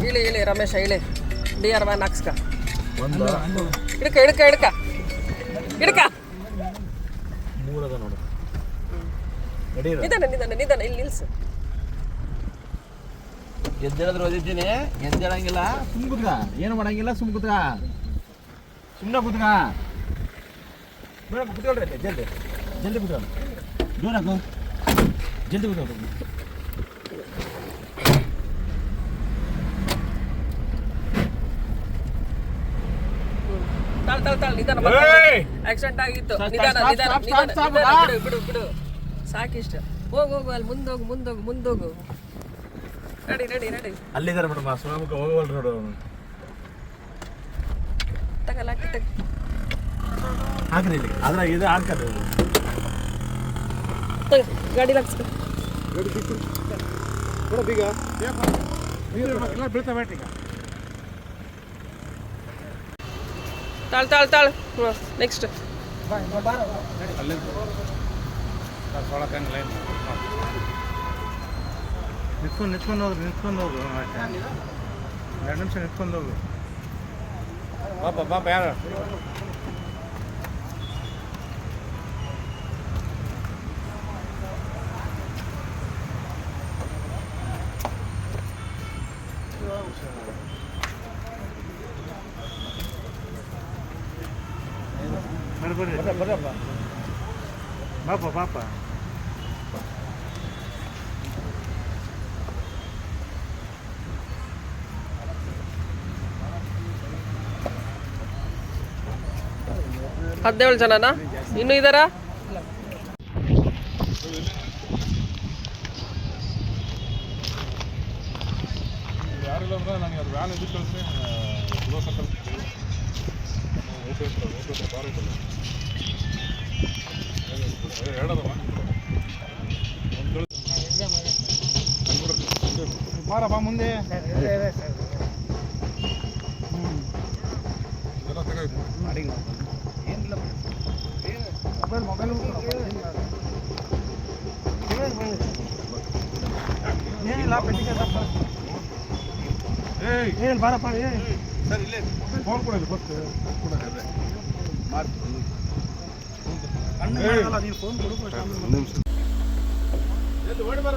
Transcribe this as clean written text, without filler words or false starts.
ಇಳಿ ಇಳಿ ರಮೇಶ ಇಳಿ DR1 ಹಾಕ್ಸ್ಕ ಒಂದು ಹಿಡ್ಕ ಹಿಡ್ಕ ಹಿಡ್ಕ ಹಿಡ್ಕ ಮೂರದ ನೋಡು ನಿಧಾನ ನಿಧಾನ ನಿಧಾನ ಇಲ್ಲಿ ನಿಲ್ಸು. ಎದ್ದೇಳಿದ್ರು ಓದಿದ್ದೀನಿ, ಎದ್ದೇಳಂಗಿಲ್ಲ, ಸುಮ್ ಕುತ್ಕ, ಏನು ಮಾಡಂಗಿಲ್ಲ, ಸುಮ್ ಕುತ್ಕ, ಸುಮ್ಮನೆ ಕುತ್ಕ. ಮೇಡಮ್ ಕುತ್ಕೊಳ್ರಿ, ಜಲ್ದಿ ಜಲ್ದಿ ಕುತ್ಕೊಳ್ಳಿ, ಜೋರಾಕು, ಜಲ್ದಿ ಕುತ್ಕೊಳ್ಳಿ. ತಾಳ್ ತಾಳ್ ತಾಳ್ ನಿಧಾನ, ಆಕ್ಸಿಡೆಂಟ್ ಆಗಿತ್ತು. ನಿಧಾನ ನಿಧಾನ ನಿಧಾನ ಬಿಡು ಬಿಡು ಬಿಡು, ಸಾಕಿಷ್ಟ. ಹೋಗು ಹೋಗು, ಅಲ್ಲಿ ಮುಂದೋಗು ಮುಂದೋಗು ಮುಂದೋಗು. Ready ready ready. ಅಲ್ಲಿದ್ದಾರೆ ಮೇಡಮ್, ಆ ಸುಳಮುಖ ಹೋಗವಲ್ರಿ ನೋಡು. ತಗಲ್ಲ ಹಾಕಿ ತಗ ಹಾಕ್ರಿ ಇಲ್ಲಿ, ಅದ್ರ ಇದು ಹಾಕದು ತಗ ಗಾಡಿ ಹಾಕ್ಸ್ಕ. ಬೀಗ ಬೀಳ್ತಾ ಬೇಟ್ರೀಗ. ತಾಳ್ ತಾಳ್ ತಾಳ್. ನೆಕ್ಸ್ಟ್ ನಿಂತ್ಕೊಂಡು ಹೋಗ್ರಿ, ನಿಂತ್ಕೊಂಡು ಹೋಗು, 2 ನಿಮಿಷ ನಿಂತ್ಕೊಂಡು ಹೋಗು. ಬಾಪ ಯಾರು ಬರ್ರಪ್ಪ, ಬಾಪ ಹದಿನೇಳು ಜನನಾ ಇನ್ನೂ ಇದ್ದಾರಾ? ಯಾರಿಲ್ಲ ಅಂದ್ರೆ ನನಗೆ ಅದು ವ್ಯಾನ್ ಇದಕ್ಕೆ ಕಳಿಸಿ ಬಾರಪ್ಪ ಮುಂದೆ. ಮೊಬೈಲ್ ಏನಿಲ್ಲ, ಪೆಟ್ಟಿಗೆ ಏನ್ ಬಾರಪ್ಪ. ಸರ್ ಇಲ್ಲೇ ಫೋನ್ ಕೊಡೋದು ಫಸ್ಟ್ ಕೊಡೋದು ನೀನು ಫೋನ್ ಕೊಡು. ಓಡಿ ಬರ.